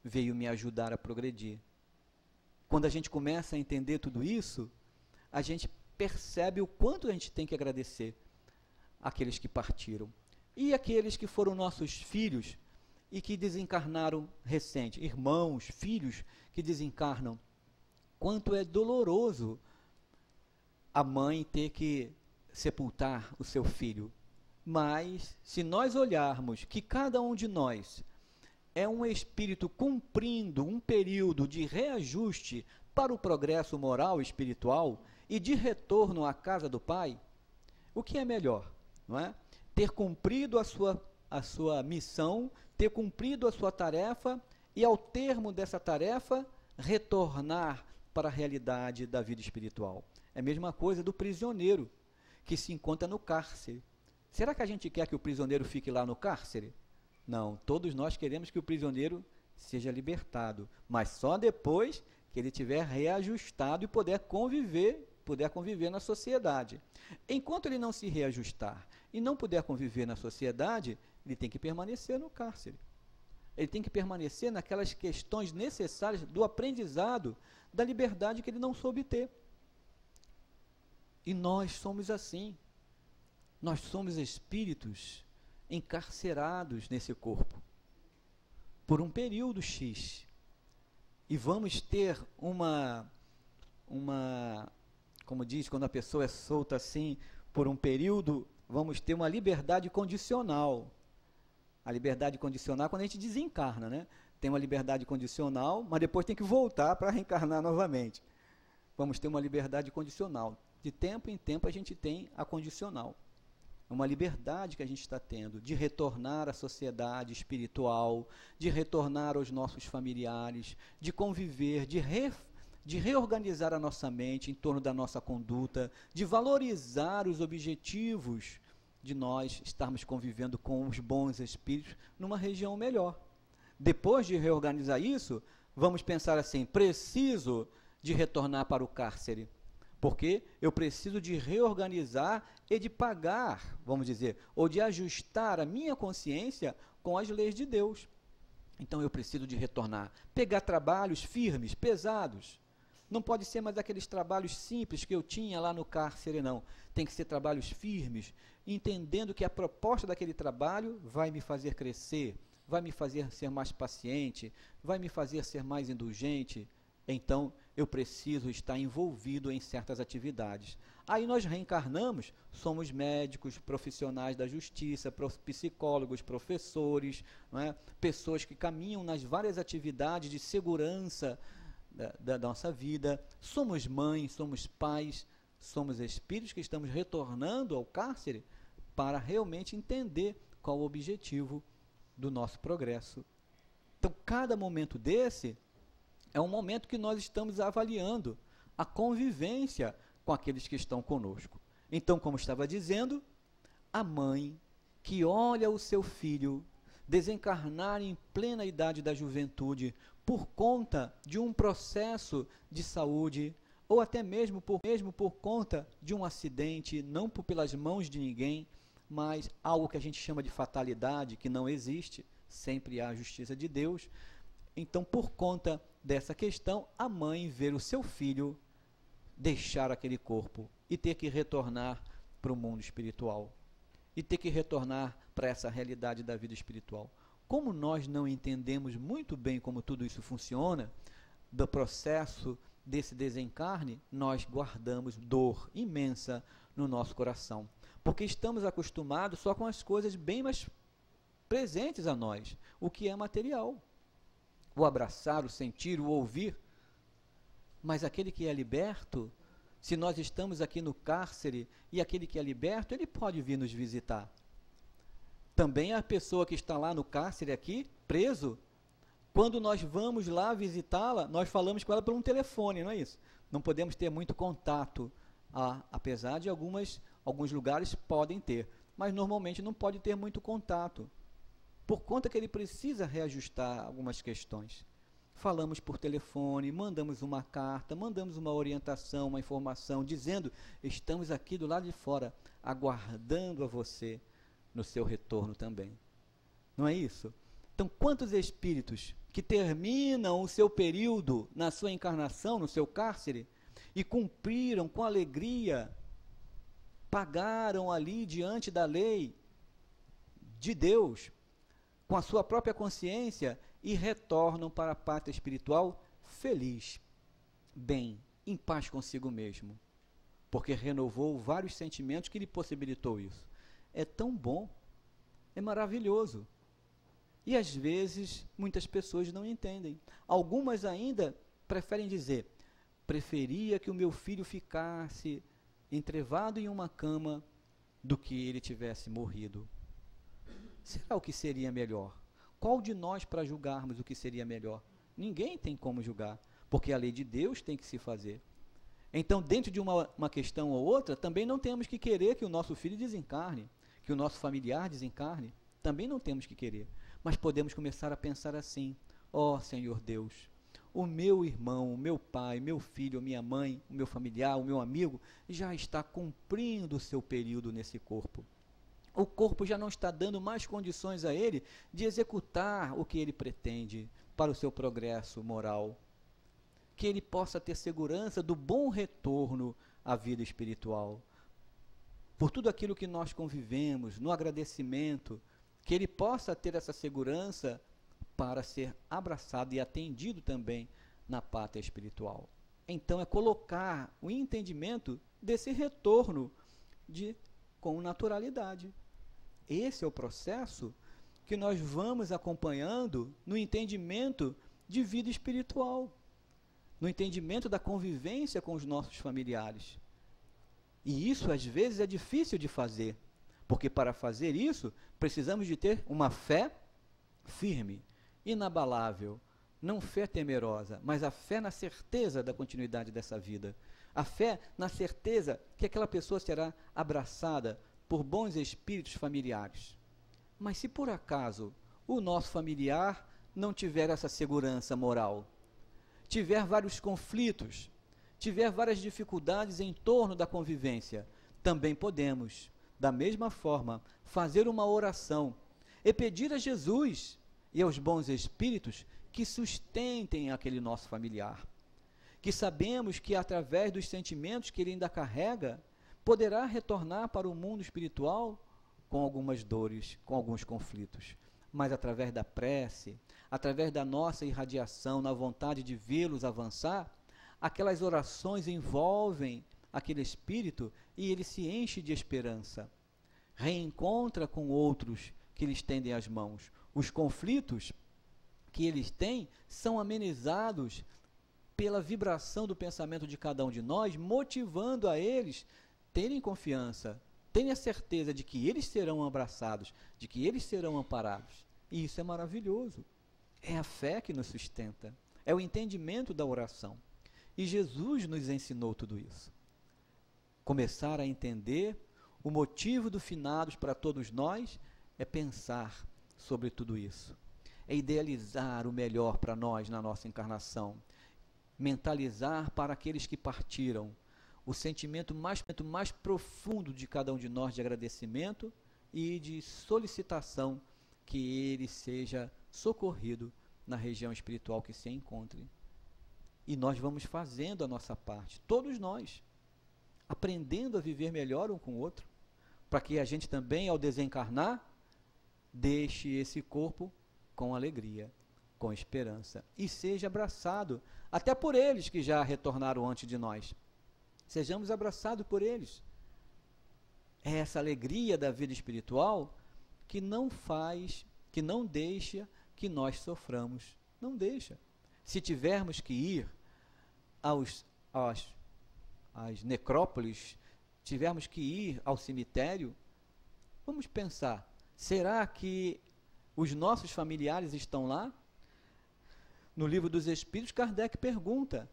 veio me ajudar a progredir. Quando a gente começa a entender tudo isso, a gente percebe o quanto a gente tem que agradecer àqueles que partiram. E aqueles que foram nossos filhos e que desencarnaram recente, irmãos, filhos que desencarnam. Quanto é doloroso a mãe ter que sepultar o seu filho. Mas, se nós olharmos que cada um de nós é um espírito cumprindo um período de reajuste para o progresso moral e espiritual e de retorno à casa do Pai, o que é melhor, não é? Ter cumprido a sua missão, ter cumprido a sua tarefa e, ao termo dessa tarefa, retornar para a realidade da vida espiritual. É a mesma coisa do prisioneiro que se encontra no cárcere. Será que a gente quer que o prisioneiro fique lá no cárcere? Não, todos nós queremos que o prisioneiro seja libertado, mas só depois que ele tiver reajustado e puder conviver na sociedade. Enquanto ele não se reajustar e não puder conviver na sociedade, ele tem que permanecer no cárcere. Ele tem que permanecer naquelas questões necessárias do aprendizado, da liberdade que ele não soube ter. E nós somos assim. Nós somos espíritos encarcerados nesse corpo por um período X. E vamos ter como diz, quando a pessoa é solta assim por um período, vamos ter uma liberdade condicional. A liberdade condicional é quando a gente desencarna, né? Tem uma liberdade condicional, mas depois tem que voltar para reencarnar novamente. Vamos ter uma liberdade condicional. De tempo em tempo a gente tem a condicional. É uma liberdade que a gente está tendo de retornar à sociedade espiritual, de retornar aos nossos familiares, de conviver, de reorganizar a nossa mente em torno da nossa conduta, de valorizar os objetivos de nós estarmos convivendo com os bons espíritos numa região melhor. Depois de reorganizar isso, vamos pensar assim, preciso de retornar para o cárcere, porque eu preciso de reorganizar e de pagar, vamos dizer, ou de ajustar a minha consciência com as leis de Deus. Então eu preciso de retornar, pegar trabalhos firmes, pesados. Não pode ser mais aqueles trabalhos simples que eu tinha lá no cárcere, não. Tem que ser trabalhos firmes, entendendo que a proposta daquele trabalho vai me fazer crescer, vai me fazer ser mais paciente, vai me fazer ser mais indulgente. Então, eu preciso estar envolvido em certas atividades. Aí nós reencarnamos, somos médicos, profissionais da justiça, psicólogos, professores, não é? Pessoas que caminham nas várias atividades de segurança da nossa vida. Somos mães, somos pais, somos espíritos que estamos retornando ao cárcere para realmente entender qual o objetivo do nosso progresso. Então, cada momento desse é um momento que nós estamos avaliando a convivência com aqueles que estão conosco. Então, como estava dizendo, a mãe que olha o seu filho desencarnar em plena idade da juventude por conta de um processo de saúde, ou até mesmo por conta de um acidente, não pelas mãos de ninguém, mas algo que a gente chama de fatalidade, que não existe, sempre há a justiça de Deus. Então, por conta dessa questão, a mãe vê o seu filho deixar aquele corpo e ter que retornar para o mundo espiritual, e ter que retornar para essa realidade da vida espiritual. Como nós não entendemos muito bem como tudo isso funciona, do processo desse desencarne, nós guardamos dor imensa no nosso coração, porque estamos acostumados só com as coisas bem mais presentes a nós, o que é material, o abraçar, o sentir, o ouvir. Mas aquele que é liberto, se nós estamos aqui no cárcere e aquele que é liberto, ele pode vir nos visitar. Também a pessoa que está lá no cárcere aqui, preso, quando nós vamos lá visitá-la, nós falamos com ela por um telefone, não é isso? Não podemos ter muito contato, apesar de alguns lugares podem ter, mas normalmente não pode ter muito contato, por conta que ele precisa reajustar algumas questões. Falamos por telefone, mandamos uma carta, mandamos uma orientação, uma informação, dizendo, estamos aqui do lado de fora, aguardando a você no seu retorno também. Não é isso? Então, quantos espíritos que terminam o seu período na sua encarnação, no seu cárcere, e cumpriram com alegria, pagaram ali diante da lei de Deus, com a sua própria consciência, e retornam para a pátria espiritual feliz, bem, em paz consigo mesmo, porque renovou vários sentimentos que lhe possibilitou isso. É tão bom, é maravilhoso. E às vezes muitas pessoas não entendem. Algumas ainda preferem dizer, preferia que o meu filho ficasse entrevado em uma cama do que ele tivesse morrido. Será o que seria melhor? Qual de nós para julgarmos o que seria melhor? Ninguém tem como julgar, porque a lei de Deus tem que se fazer. Então, dentro de uma questão ou outra, também não temos que querer que o nosso filho desencarne, que o nosso familiar desencarne. Também não temos que querer. Mas podemos começar a pensar assim, ó Senhor Deus, o meu irmão, o meu pai, meu filho, a minha mãe, o meu familiar, o meu amigo, já está cumprindo o seu período nesse corpo. O corpo já não está dando mais condições a ele de executar o que ele pretende para o seu progresso moral. Que ele possa ter segurança do bom retorno à vida espiritual. Por tudo aquilo que nós convivemos, no agradecimento, que ele possa ter essa segurança para ser abraçado e atendido também na pátria espiritual. Então é colocar o entendimento desse retorno com naturalidade. Esse é o processo que nós vamos acompanhando no entendimento de vida espiritual, no entendimento da convivência com os nossos familiares. E isso, às vezes, é difícil de fazer, porque para fazer isso, precisamos de ter uma fé firme, inabalável, não fé temerosa, mas a fé na certeza da continuidade dessa vida, a fé na certeza que aquela pessoa será abraçada por bons espíritos familiares. Mas se por acaso o nosso familiar não tiver essa segurança moral, tiver vários conflitos, tiver várias dificuldades em torno da convivência, também podemos, da mesma forma, fazer uma oração e pedir a Jesus e aos bons espíritos que sustentem aquele nosso familiar, que sabemos que através dos sentimentos que ele ainda carrega, poderá retornar para o mundo espiritual com algumas dores, com alguns conflitos, mas através da prece, através da nossa irradiação, na vontade de vê-los avançar, aquelas orações envolvem aquele espírito e ele se enche de esperança, reencontra com outros que lhes tendem as mãos. Os conflitos que eles têm são amenizados pela vibração do pensamento de cada um de nós, motivando a eles terem confiança, terem a certeza de que eles serão abraçados, de que eles serão amparados. E isso é maravilhoso. É a fé que nos sustenta, é o entendimento da oração. E Jesus nos ensinou tudo isso. Começar a entender o motivo do finados para todos nós é pensar sobre tudo isso. É idealizar o melhor para nós na nossa encarnação. Mentalizar para aqueles que partiram o sentimento mais profundo de cada um de nós de agradecimento e de solicitação que ele seja socorrido na região espiritual que se encontre. E nós vamos fazendo a nossa parte, todos nós, aprendendo a viver melhor um com o outro, para que a gente também, ao desencarnar, deixe esse corpo com alegria, com esperança, e seja abraçado, até por eles que já retornaram antes de nós. Sejamos abraçados por eles. É essa alegria da vida espiritual que não faz, que não deixa que nós soframos. Não deixa. Se tivermos que ir às necrópolis, tivermos que ir ao cemitério, vamos pensar, será que os nossos familiares estão lá? No Livro dos Espíritos, Kardec pergunta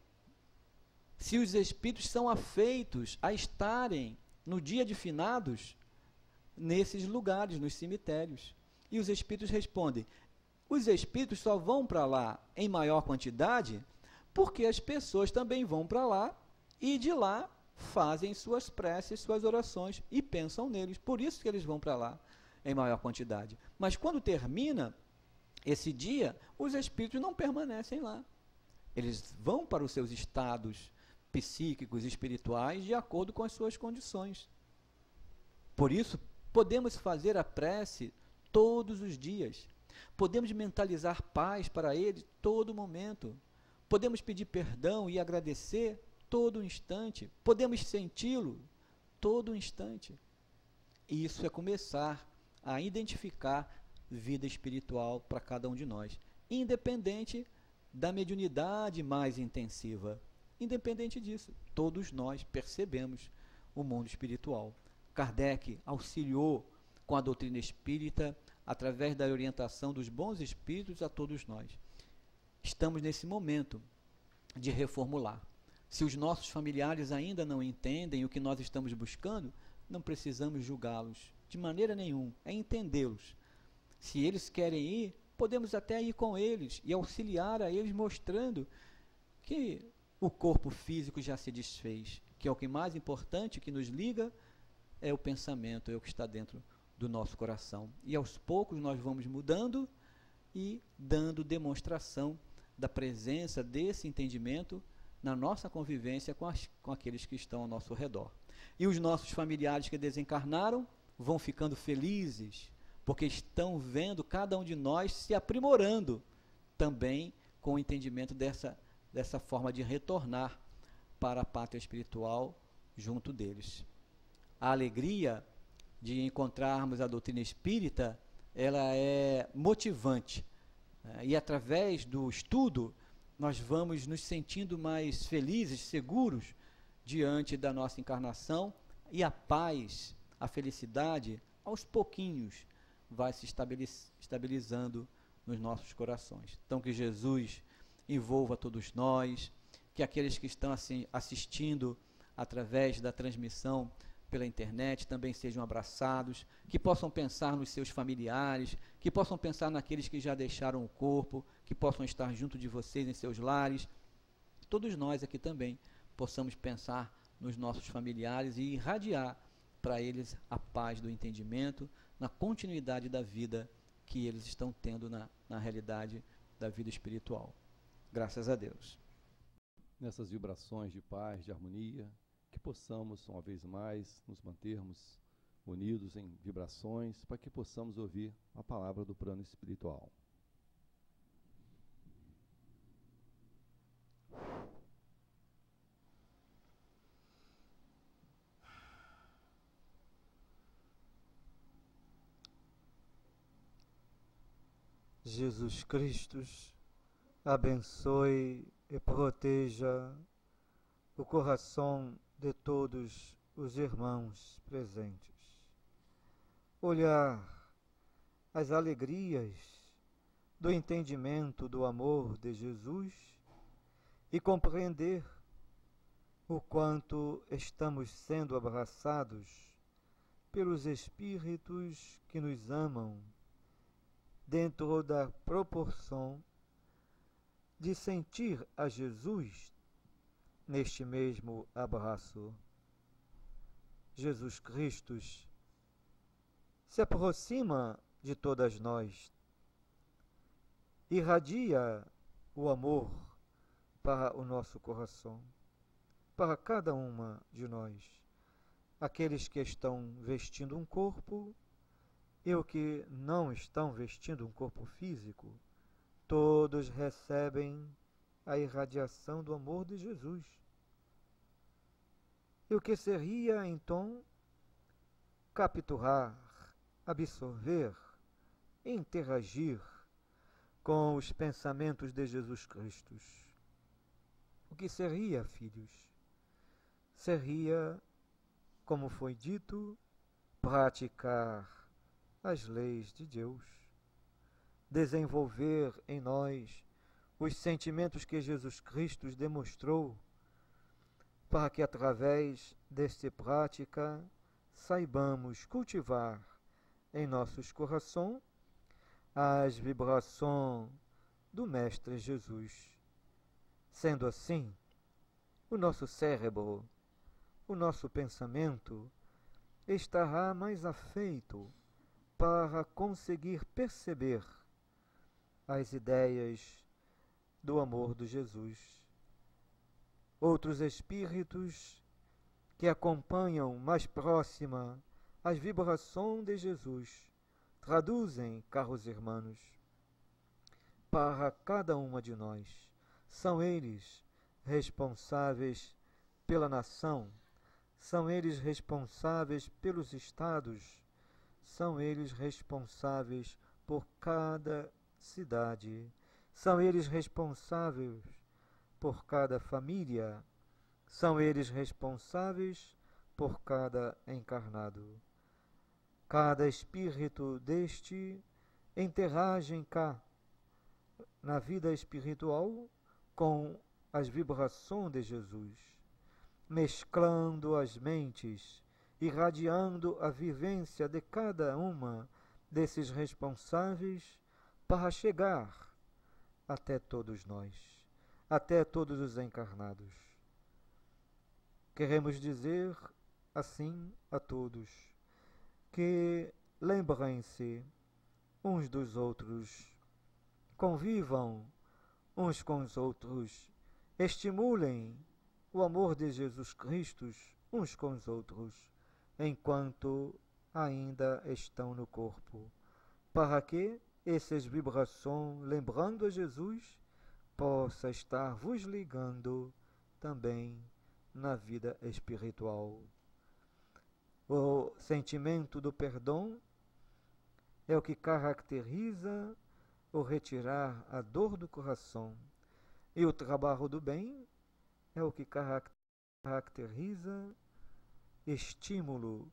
se os espíritos são afeitos a estarem no dia de finados nesses lugares, nos cemitérios. E os espíritos respondem, os espíritos só vão para lá em maior quantidade porque as pessoas também vão para lá e de lá fazem suas preces, suas orações e pensam neles. Por isso que eles vão para lá em maior quantidade. Mas quando termina esse dia, os espíritos não permanecem lá. Eles vão para os seus estados psíquicos, espirituais, de acordo com as suas condições. Por isso, podemos fazer a prece todos os dias. Podemos mentalizar paz para ele todo momento. Podemos pedir perdão e agradecer todo instante. Podemos senti-lo todo instante. E isso é começar a identificar vida espiritual para cada um de nós, independente da mediunidade mais intensiva. Independente disso, todos nós percebemos o mundo espiritual. Kardec auxiliou com a doutrina espírita, através da orientação dos bons espíritos a todos nós. Estamos nesse momento de reformular. Se os nossos familiares ainda não entendem o que nós estamos buscando, não precisamos julgá-los de maneira nenhuma, é entendê-los. Se eles querem ir, podemos até ir com eles e auxiliar a eles, mostrando que o corpo físico já se desfez, que é o que mais importante, que nos liga, é o pensamento, é o que está dentro do nosso coração. E aos poucos nós vamos mudando e dando demonstração da presença desse entendimento na nossa convivência com aqueles que estão ao nosso redor. E os nossos familiares que desencarnaram vão ficando felizes, porque estão vendo cada um de nós se aprimorando também com o entendimento dessa forma de retornar para a pátria espiritual junto deles. A alegria de encontrarmos a doutrina espírita, ela é motivante, né? E através do estudo, nós vamos nos sentindo mais felizes, seguros, diante da nossa encarnação, e a paz, a felicidade, aos pouquinhos, vai se estabilizando nos nossos corações. Então, que Jesus envolva todos nós, que aqueles que estão assistindo através da transmissão pela internet também sejam abraçados, que possam pensar nos seus familiares, que possam pensar naqueles que já deixaram o corpo, que possam estar junto de vocês em seus lares, todos nós aqui também possamos pensar nos nossos familiares e irradiar para eles a paz do entendimento, na continuidade da vida que eles estão tendo na realidade da vida espiritual. Graças a Deus. Nessas vibrações de paz, de harmonia, que possamos, uma vez mais, nos mantermos unidos em vibrações, para que possamos ouvir a palavra do plano espiritual. Jesus Cristo abençoe e proteja o coração de todos os irmãos presentes. Olhar as alegrias do entendimento do amor de Jesus e compreender o quanto estamos sendo abraçados pelos Espíritos que nos amam, dentro da proporção de sentir a Jesus neste mesmo abraço. Jesus Cristo se aproxima de todas nós, irradia o amor para o nosso coração, para cada uma de nós, aqueles que estão vestindo um corpo e os que não estão vestindo um corpo físico, todos recebem a irradiação do amor de Jesus. E o que seria, então, capturar, absorver, interagir com os pensamentos de Jesus Cristo? O que seria, filhos? Seria, como foi dito, praticar as leis de Deus, desenvolver em nós os sentimentos que Jesus Cristo demonstrou, para que através desta prática saibamos cultivar em nossos corações as vibrações do Mestre Jesus. Sendo assim, o nosso cérebro, o nosso pensamento estará mais afeito para conseguir perceber as ideias do amor de Jesus. Outros espíritos que acompanham mais próxima as vibrações de Jesus traduzem, caros irmãos, para cada uma de nós. São eles responsáveis pela nação, são eles responsáveis pelos estados, são eles responsáveis por cada cidade, são eles responsáveis por cada família, são eles responsáveis por cada encarnado. Cada espírito deste interage cá na vida espiritual com as vibrações de Jesus, mesclando as mentes, irradiando a vivência de cada uma desses responsáveis para chegar até todos nós, até todos os encarnados. Queremos dizer assim a todos que lembrem-se uns dos outros, convivam uns com os outros, estimulem o amor de Jesus Cristo uns com os outros, enquanto ainda estão no corpo, para que essas vibrações, lembrando a Jesus, possa estar vos ligando também na vida espiritual. O sentimento do perdão é o que caracteriza o retirar a dor do coração, e o trabalho do bem é o que caracteriza estímulo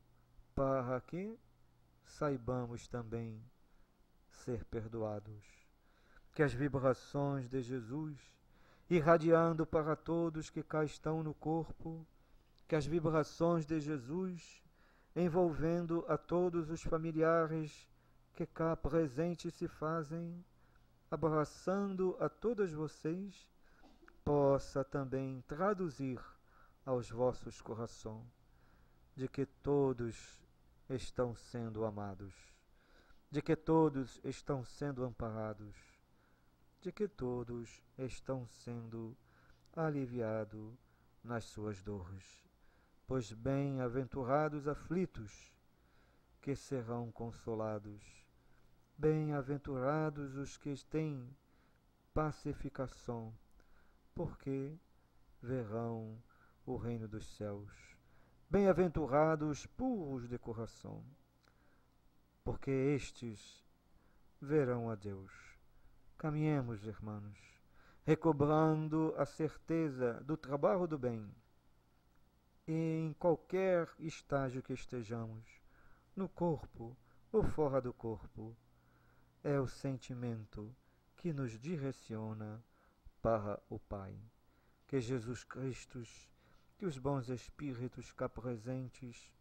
para que saibamos também ser perdoados. Que as vibrações de Jesus, irradiando para todos que cá estão no corpo, que as vibrações de Jesus, envolvendo a todos os familiares que cá presentes se fazem, abraçando a todas vocês, possa também traduzir aos vossos corações de que todos estão sendo amados, de que todos estão sendo amparados, de que todos estão sendo aliviados nas suas dores. Pois bem-aventurados aflitos, que serão consolados. Bem-aventurados os que têm pacificação, porque verão o reino dos céus. Bem-aventurados puros de coração, porque estes verão a Deus. Caminhemos, irmãos, recobrando a certeza do trabalho do bem, e em qualquer estágio que estejamos, no corpo ou fora do corpo, é o sentimento que nos direciona para o Pai. Que Jesus Cristo, que os bons Espíritos cá presentes,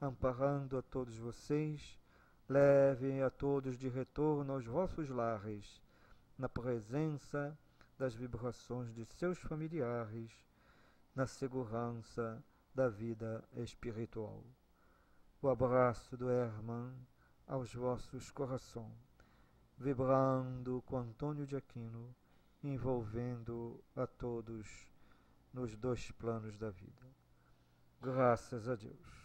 amparando a todos vocês, levem a todos de retorno aos vossos lares, na presença das vibrações de seus familiares, na segurança da vida espiritual. O abraço do Hermann aos vossos corações, vibrando com Antônio de Aquino, envolvendo a todos nos dois planos da vida. Graças a Deus.